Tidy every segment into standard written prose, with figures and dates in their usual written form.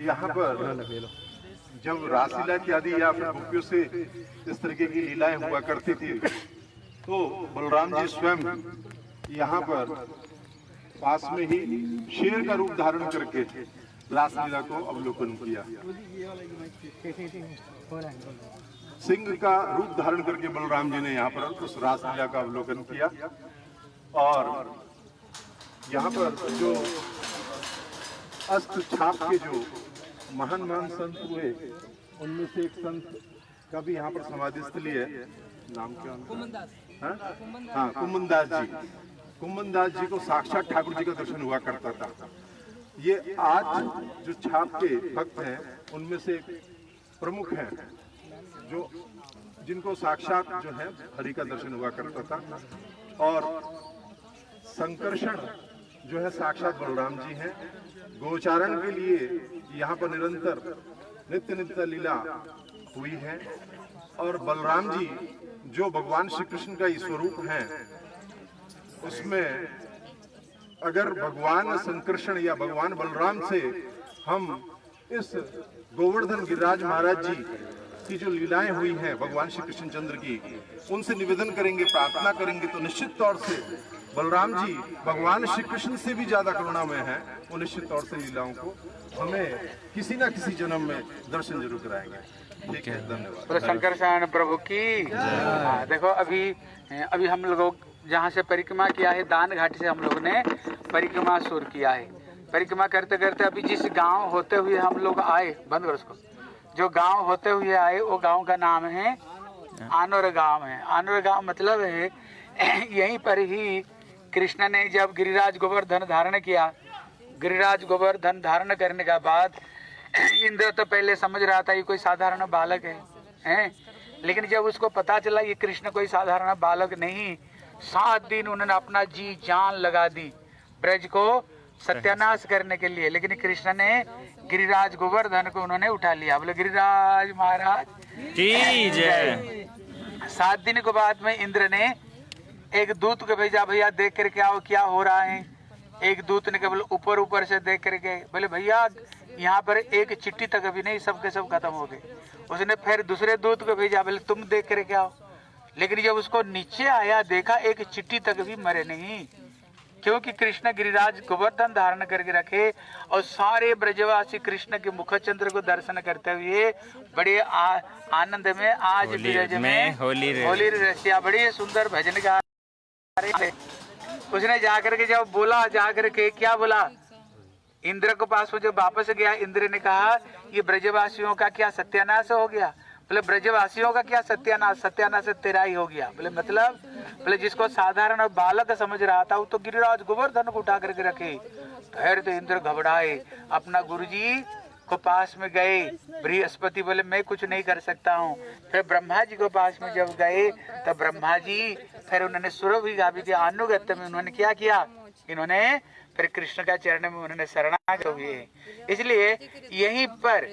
यहाँ पर जब रासलीला इत्यादि या फिर गोपियों से इस तरीके की लीलाएं हुआ करती थी तो बलराम जी स्वयं यहाँ पर पास में ही शेर का रूप धारण करके रासलीला को अवलोकन किया। सिंह का रूप धारण करके बलराम जी ने यहाँ पर उस रासलीला का अवलोकन किया। और यहाँ पर जो अस्त छाप के जो महान महान संत हुए उनमें से एक संत का भी यहाँ पर समाधि स्थली है। नाम क्या उनका? हाँ, कुम्मनदास जी। कुम्मनदास जी को साक्षात ठाकुर जी का दर्शन हुआ करता था। ये आज जो छाप के भक्त हैं उनमें से प्रमुख हैं जो जिनको साक्षात जो है हरि का दर्शन हुआ करता था। और संकर्षण जो है साक्षात बलराम जी हैं। गोचारण के लिए यहाँ पर निरंतर नित्य नित्य लीला हुई है। और बलराम जी जो भगवान श्री कृष्ण का स्वरूप हैं, उसमें अगर भगवान संकर्षण या भगवान बलराम से हम इस गोवर्धन गिरिराज महाराज जी की जो लीलाएं हुई हैं भगवान श्री कृष्ण चंद्र की, उनसे निवेदन करेंगे, प्रार्थना करेंगे, तो निश्चित तौर से बलराम जी भगवान श्री कृष्ण से भी ज्यादा करुणामय हैं। वो निश्चित तौर से लीलाओं को हमें किसी ना किसी जन्म में दर्शन जरूर कराएंगे। ठीक है, धन्यवाद। शंकरशरण प्रभु की। देखो अभी हम लोग जहाँ से परिक्रमा किया है, दान घाट से हम लोग ने परिक्रमा शुरू किया है। परिक्रमा करते करते अभी जिस गांव होते हुए हम लोग आए, बंद करो उसको, जो गांव होते हुए आए वो गांव का नाम है आनोर गांव है। आनोर गांव मतलब है यहीं पर ही कृष्ण ने जब गिरिराज गोवर्धन धारण किया, गिरिराज गोवर्धन धारण करने के बाद इंद्र तो पहले समझ रहा था ये कोई साधारण बालक है, लेकिन जब उसको पता चला ये कृष्ण कोई साधारण बालक नहीं, 7 दिन उन्होंने अपना जी जान लगा दी ब्रज को सत्यानाश करने के लिए। लेकिन कृष्ण ने गिरिराज गोवर्धन को उन्होंने उठा लिया। बोले गिरिराज महाराज की जय। 7 दिन के बाद में इंद्र ने एक दूत को भेजा, भैया देख करके आओ क्या हो रहा है। एक दूत ने केवल ऊपर ऊपर से देख करके बोले भैया यहाँ पर एक चिट्ठी तक अभी नहीं, सबके सब खत्म हो गए। उसने फिर दूसरे दूत को भेजा, बोले तुम देख करके आओ। लेकिन जब उसको नीचे आया देखा एक चिट्ठी तक भी मरे नहीं, क्योंकि कृष्ण गिरिराज गोवर्धन धारण करके रखे और सारे ब्रजवासी कृष्ण के मुखचंद्र को दर्शन करते हुए बड़े आनंद में आज ब्रज में होली रसिया बड़ी सुंदर भजन गा रहे। उसने जाकर के जब बोला, जाकर के क्या बोला, इंद्र के पास वो जब वापस गया, इंद्र ने कहा ये ब्रजवासियों का क्या सत्यानाश हो गया। बोले ब्रजवासियों का क्या सत्यानाश, सत्यानाश तेरा ही हो गया। बोले मतलब, बोले जिसको साधारण बालक समझ रहा था वो तो गिरिराज गोवर्धन को उठा करके रखे। फिर तो इंद्र घबराए, अपना गुरुजी को पास में गए। बृहस्पति बोले मैं कुछ नहीं कर सकता हूँ। फिर ब्रह्मा जी को पास में जब गए तब ब्रह्मा जी फिर उन्होंने सुरभि गावी के अनुगत्य में उन्होंने क्या किया, इन्होंने फिर कृष्ण का चरण में उन्होंने शरणागत हुए। इसलिए यहीं पर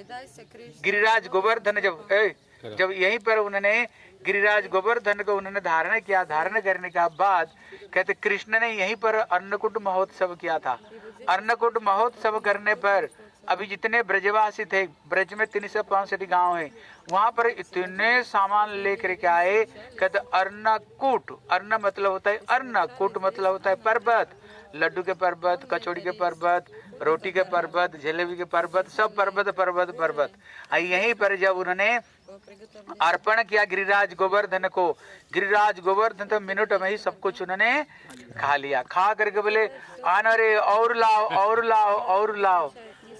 गिरिराज गोवर्धन जब यहीं पर उन्होंने गिरिराज गोवर्धन को उन्होंने धारण किया, धारण करने के बाद कहते कृष्ण ने यहीं पर अन्नकूट महोत्सव किया था। अन्नकूट महोत्सव करने पर अभी जितने ब्रजवासी थे, ब्रज में 365 गांव है, वहां पर इतने सामान लेकर के आए। कहते अन्नकूट, अन्न मतलब होता है अन्न, कूट मतलब होता है पर्वत, लड्डू के पर्वत, कचौड़ी के पर्वत, रोटी के पर्वत, जलेबी के पर्वत, सब पर्वत पर्वत पर्वत। यहीं पर जब उन्होंने अर्पण किया गिरिराज गोवर्धन को, गिरिराज गोवर्धन तो मिनट में ही सब कुछ उन्होंने खा लिया। खा करके बोले आना रे और लाओ और लाओ और लाओ।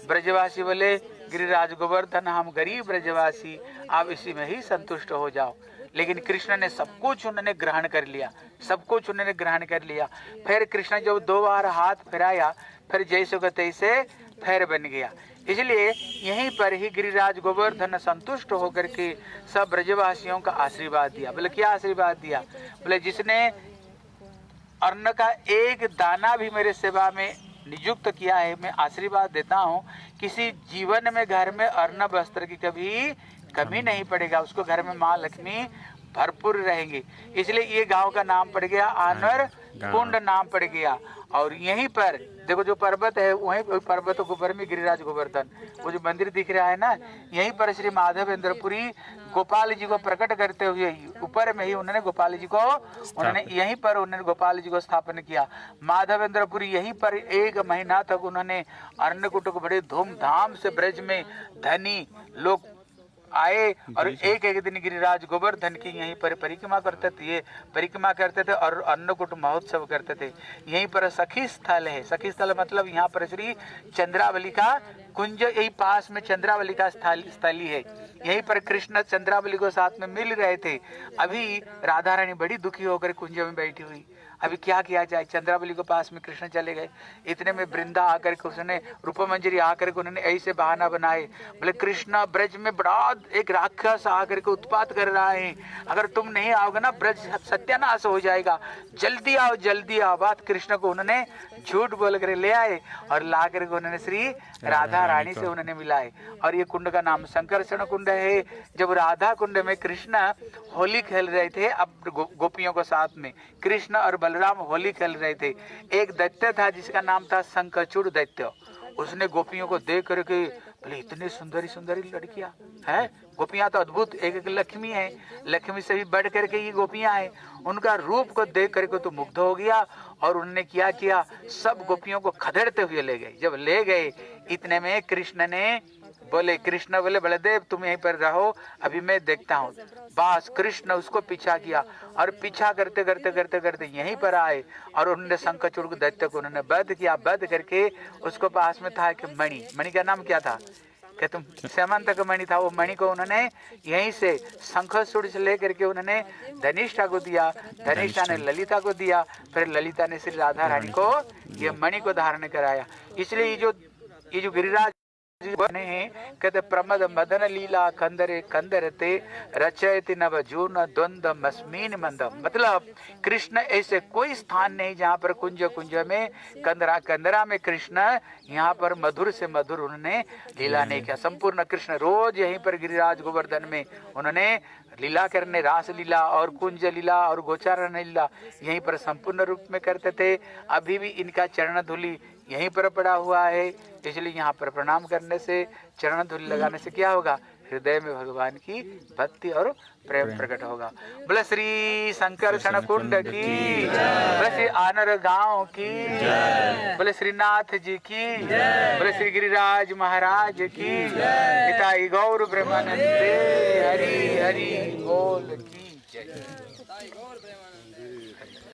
ब्रजवासी बोले गिरिराज गोवर्धन हम गरीब ब्रजवासी, आप इसी में ही संतुष्ट हो जाओ। लेकिन कृष्ण ने सब कुछ उन्होंने ग्रहण कर लिया, सब कुछ उन्होंने ग्रहण कर लिया। फिर कृष्ण जब 2 बार हाथ फिराया, फिर जैसे को तैसे फिर बन गया। इसलिए यहीं पर ही गिरिराज गोवर्धन संतुष्ट होकर के सब ब्रजवासियों का आशीर्वाद दिया। बोले क्या आशीर्वाद दिया, बोले जिसने अन्न का एक दाना भी मेरे सेवा में नियुक्त किया है, मैं आशीर्वाद देता हूँ किसी जीवन में घर में अन्न वस्त्र की कभी कमी नहीं पड़ेगा, उसको घर में माँ लक्ष्मी भरपूर रहेंगी। इसलिए ये गांव का नाम पड़ गया आनर कुंड नाम पड़ गया। और यहीं पर देखो जो पर्वत है वहीं पर्वत गोबर में गिरिराज गोवर्धन, वो जो मंदिर दिख रहा है ना, यहीं पर श्री माधवेंद्रपुरी गोपाल जी को प्रकट करते हुए ऊपर में ही उन्होंने गोपाल जी को यहीं पर उन्होंने गोपाल जी को स्थापन किया। माधवेंद्रपुरी यहीं पर 1 महीना तक उन्होंने अन्नकूट को बड़े धूमधाम से ब्रज में धनी लोग आए और एक दिन गिरिराज गोवर्धन की यहीं पर परिक्रमा करते थे और अन्नकूट महोत्सव करते थे। यहीं पर सखी स्थल है, सखी स्थल मतलब यहाँ पर श्री चंद्रावली का कुंज, यही पास में चंद्रावली का स्थली है। यहीं पर कृष्ण चंद्रावली को साथ में मिल रहे थे। अभी राधा रानी बड़ी दुखी होकर कुंज में बैठी हुई, अभी क्या किया जाए, चंद्रावली के पास में कृष्ण चले गए। इतने में वृंदा आकर के उसने रूपमंजरी आकर के उन्होंने ऐसे बहाना बनाए, बोले कृष्ण ब्रज में बड़ा एक राक्षस आकर के उत्पात कर रहा है, अगर तुम नहीं आओगे ना ब्रज सत्यानाश हो जाएगा, जल्दी आओ जल्दी आओ। बात कृष्ण को उन्होंने झूठ बोल कर ले आए और ला करके उन्होंने श्री राधा रानी से उन्होंने मिलाए। और ये कुंड का नाम संकर्षण कुंड है। जब राधा कुंड में कृष्ण होली खेल रहे थे, अब गोपियों के साथ में कृष्ण और बलराम होली खेल रहे थे, एक दैत्य था जिसका नाम था शंखचूड़ दैत्य। उसने गोपियों को देख करके बोले इतनी सुंदरी सुंदरी लड़कियां हैं, गोपियां तो अद्भुत, एक लक्ष्मी है, लक्ष्मी से भी बढ़ करके ये गोपियां हैं। उनका रूप को देख करके तो मुग्ध हो गया और उन्होंने क्या किया, सब गोपियों को खदेड़ते हुए ले गए। जब ले गए इतने में कृष्ण बोले बलदेव तुम यहीं पर रहो, अभी मैं देखता हूँ। बस कृष्ण उसको पीछा किया और पीछा करते करते करते करते यहीं पर आए और उन्होंने शंखचूड़ दैत्य को उन्होंने वध किया। वध करके उसको पास में था कि मणि का नाम क्या था, कि तुम सेमंत का मणि था, वो मणि को उन्होंने यहीं से शंखचूड़ से लेकर के उन्होंने धनिष्ठा को दिया, धनिष्ठा ने ललिता को दिया, फिर ललिता ने श्री राधा रानी को ये मणि को धारण कराया। इसलिए ये जो गिरिराज कहते प्रमद मदन लीला कंदरे कंदरते रचयति नव जून द्वंद्व मस्मीन मंदम, मतलब कृष्ण ऐसे कोई स्थान नहीं जहाँ पर कुंज में कंदरा में कृष्ण यहाँ पर मधुर से मधुर उन्होंने लीला नहीं किया। संपूर्ण कृष्ण रोज यहीं पर गिरिराज गोवर्धन में उन्होंने लीला करने, रास लीला और कुंज लीला और गोचारण लीला यहीं पर संपूर्ण रूप में करते थे। अभी भी इनका चरण धूलि यहीं पर पड़ा हुआ है, इसलिए यहाँ पर प्रणाम करने से, चरण धूलि लगाने से क्या होगा, हृदय में भगवान की भक्ति और प्रेम प्रकट होगा। बोले श्री शंकरषण कुंड की, बोले श्री आनर गांव की, बोले श्रीनाथ जी की, बोले श्री गिरिराज महाराज की, पिताई गौर ब्रह्मानंदे हरि हरि बोल की जय।